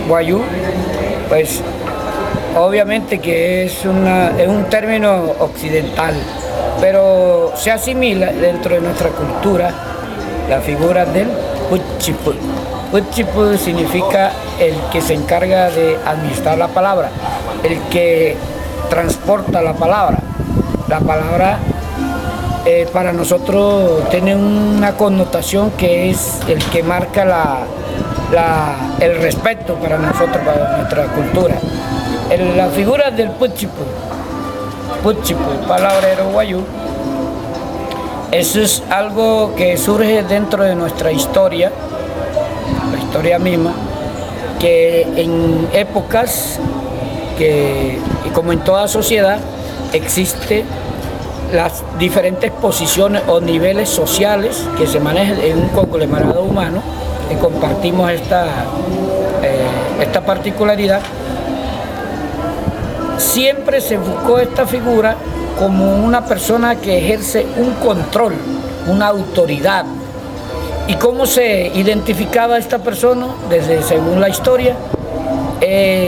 Guayú, pues obviamente que es un término occidental, pero se asimila dentro de nuestra cultura la figura del Puchipu. Puchipu significa el que se encarga de administrar la palabra, el que transporta la palabra. La palabra para nosotros tiene una connotación que es el que marca el respeto para nosotros, para nuestra cultura. La figura del Puchipu, palabrero guayú, eso es algo que surge dentro de nuestra historia, la historia misma, que en épocas y como en toda sociedad, existe las diferentes posiciones o niveles sociales que se manejan en un conglomerado humano, que compartimos esta particularidad. Siempre se buscó esta figura como una persona que ejerce un control, una autoridad. ¿Y cómo se identificaba esta persona? Según la historia,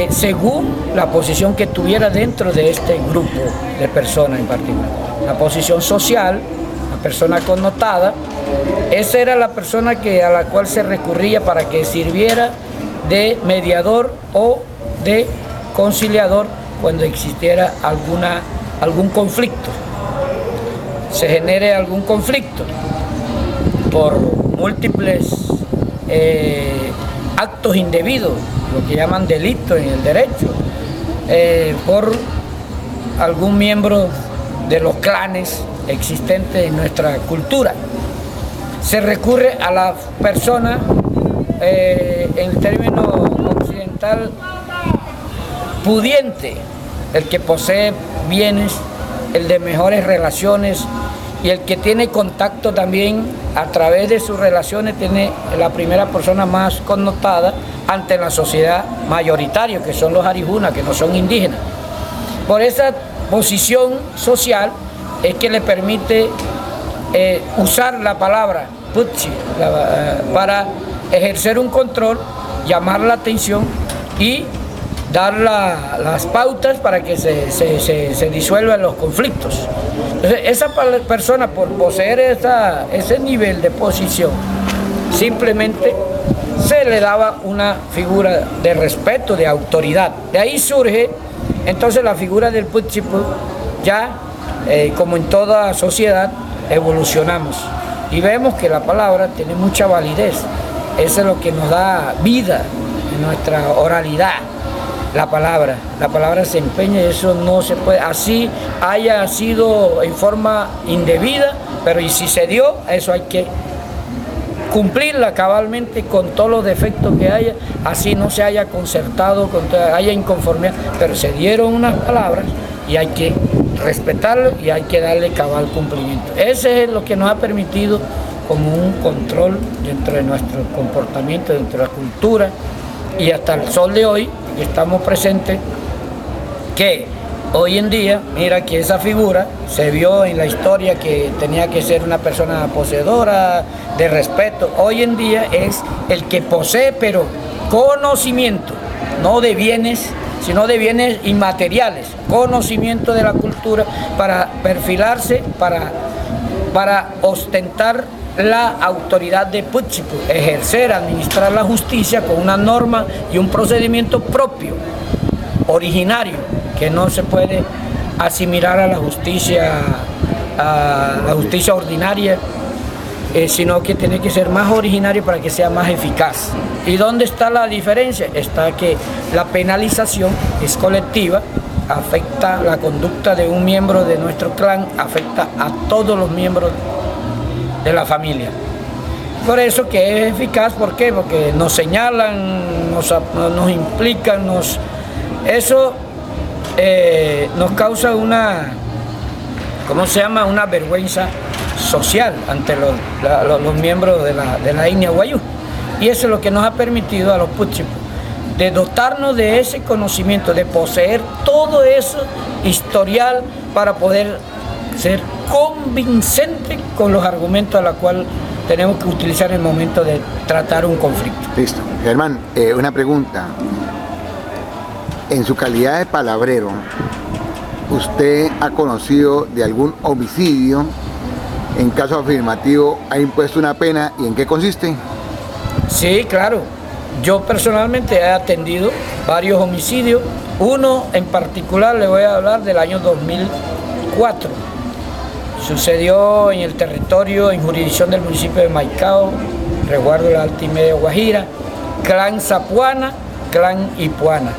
según la posición que tuviera dentro de este grupo de personas en particular. La posición social, la persona connotada, esa era la persona a la cual se recurría para que sirviera de mediador o de conciliador cuando existiera algún conflicto. Se genere algún conflicto por múltiples actos indebidos, lo que llaman delitos en el derecho, por algún miembro de los clanes existentes en nuestra cultura. Se recurre a la persona, en el término occidental, pudiente, el que posee bienes, el de mejores relaciones y el que tiene contacto también a través de sus relaciones, tiene la primera persona más connotada ante la sociedad mayoritaria, que son los arijunas, que no son indígenas. Por esa posición social es que le permite usar la palabra Puchi para ejercer un control, llamar la atención y dar las pautas para que se disuelvan los conflictos. Entonces, esa persona, por poseer ese nivel de posición, simplemente se le daba una figura de respeto, de autoridad. De ahí surge entonces la figura del Puchipu. Ya, como en toda sociedad, evolucionamos y vemos que la palabra tiene mucha validez. Eso es lo que nos da vida en nuestra oralidad. La palabra se empeña y eso no se puede, así haya sido en forma indebida, pero y si se dio, eso hay que cumplirla cabalmente con todos los defectos que haya, así no se haya concertado, haya inconformidad, pero se dieron unas palabras y hay que respetarlo y hay que darle cabal cumplimiento. Ese es lo que nos ha permitido como un control dentro de nuestro comportamiento, dentro de la cultura, y hasta el sol de hoy estamos presentes, que hoy en día, mira que esa figura se vio en la historia que tenía que ser una persona poseedora de respeto. Hoy en día es el que posee, pero conocimiento, no de bienes, sino de bienes inmateriales, conocimiento de la cultura para perfilarse, para ostentar la autoridad de Puchipu, ejercer, administrar la justicia con una norma y un procedimiento propio, originario, que no se puede asimilar a la justicia ordinaria, sino que tiene que ser más originario para que sea más eficaz. ¿Y dónde está la diferencia? Está que la penalización es colectiva, afecta la conducta de un miembro de nuestro clan, afecta a todos los miembros de la familia. Por eso que es eficaz. ¿Por qué? Porque nos señalan, nos implican, eso nos causa una vergüenza social ante los miembros de la etnia guayú. Y eso es lo que nos ha permitido a los Puchipu de dotarnos de ese conocimiento, de poseer todo eso historial para poder ser convincente con los argumentos a la cual tenemos que utilizar en el momento de tratar un conflicto. Listo. Germán, una pregunta. En su calidad de palabrero, ¿usted ha conocido de algún homicidio? En caso afirmativo, ¿ha impuesto una pena y en qué consiste? Sí, claro. Yo personalmente he atendido varios homicidios. Uno en particular le voy a hablar del año 2004. Sucedió en el territorio, en jurisdicción del municipio de Maicao, resguardo de la Alta y Media Guajira, clan Zapuana, clan Ipuana.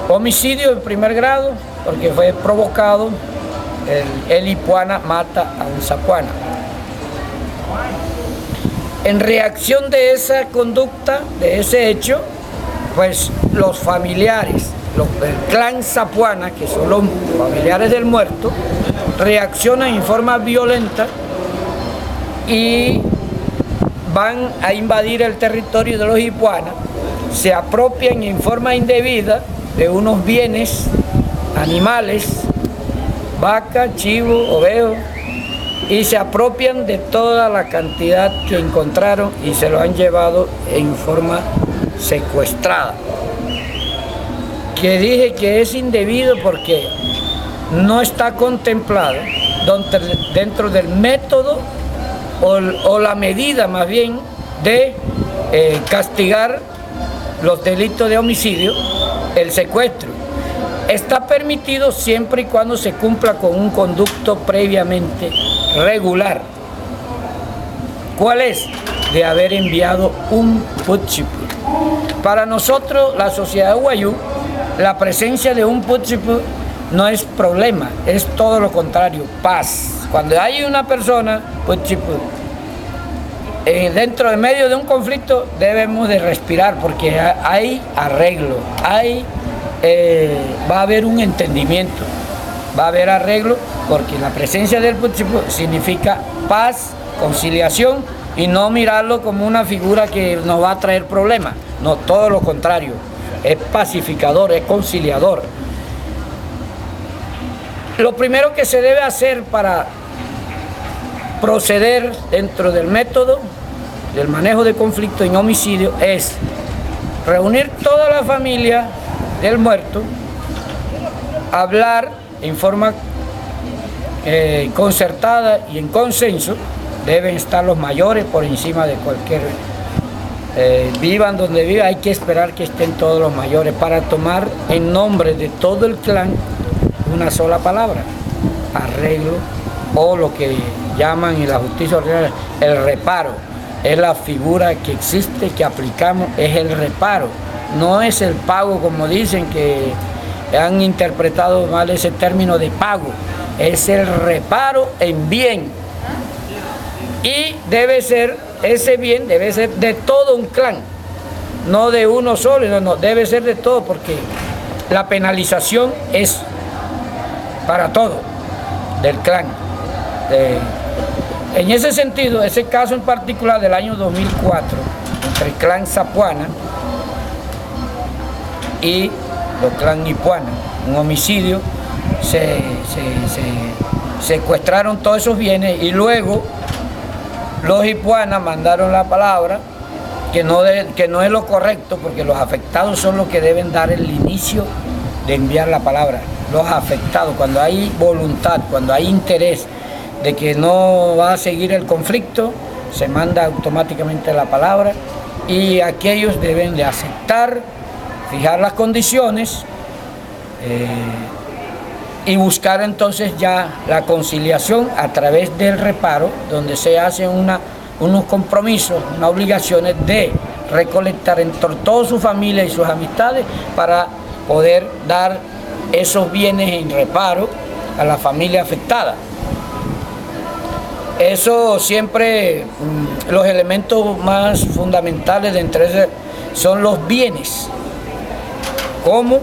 Homicidio de primer grado, porque fue provocado, el Ipuana mata a un Zapuana. En reacción de esa conducta, de ese hecho, pues los familiares, del clan Zapuana, que son los familiares del muerto, reaccionan en forma violenta y van a invadir el territorio de los Ipuana, se apropian en forma indebida de unos bienes animales, vaca, chivo, ovejo, y se apropian de toda la cantidad que encontraron y se lo han llevado en forma secuestrada. Que dije que es indebido porque no está contemplado dentro del método o la medida más bien de castigar los delitos de homicidio, el secuestro. Está permitido siempre y cuando se cumpla con un conducto previamente regular. ¿Cuál es? De haber enviado un putchipu. Para nosotros, la sociedad Wayuu, la presencia de un putchipu no es problema, es todo lo contrario, paz. Cuando hay una persona, putchipu, dentro de medio de un conflicto debemos de respirar porque hay arreglo, va a haber un entendimiento, va a haber arreglo porque la presencia del putchipu significa paz, conciliación y no mirarlo como una figura que nos va a traer problemas, no, todo lo contrario, es pacificador, es conciliador. Lo primero que se debe hacer para proceder dentro del método del manejo de conflicto en homicidio es reunir toda la familia del muerto, hablar en forma concertada y en consenso, deben estar los mayores por encima de cualquier, vivan donde vivan, hay que esperar que estén todos los mayores para tomar en nombre de todo el clan una sola palabra, arreglo, o lo que llaman en la justicia ordinaria el reparo. Es la figura que existe, que aplicamos, es el reparo. No es el pago como dicen, que han interpretado mal ese término de pago. Es el reparo en bien. Y debe ser, ese bien debe ser de todo un clan, no de uno solo, no, debe ser de todo porque la penalización es para todo, del clan. En ese sentido, ese caso en particular del año 2004, entre el clan Zapuana y los clan Ipuana, un homicidio, se secuestraron todos esos bienes y luego los Ipuana mandaron la palabra, que no es lo correcto, porque los afectados son los que deben dar el inicio de enviar la palabra. Los afectados, cuando hay voluntad, cuando hay interés de que no va a seguir el conflicto, se manda automáticamente la palabra y aquellos deben de aceptar, fijar las condiciones y buscar entonces ya la conciliación a través del reparo, donde se hacen unos compromisos, unas obligaciones de recolectar entre toda su familia y sus amistades para poder dar esos bienes en reparo a la familia afectada. Eso siempre, los elementos más fundamentales de entre esos son los bienes, como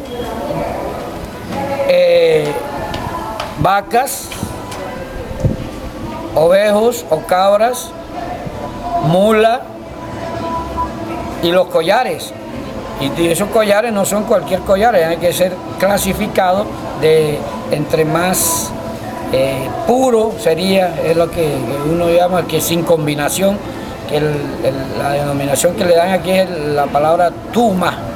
vacas, ovejos o cabras, mula y los collares. Y esos collares no son cualquier collar, tienen que ser clasificados de entre más puro sería, es lo que uno llama que sin combinación, que la denominación que le dan aquí es la palabra tuma.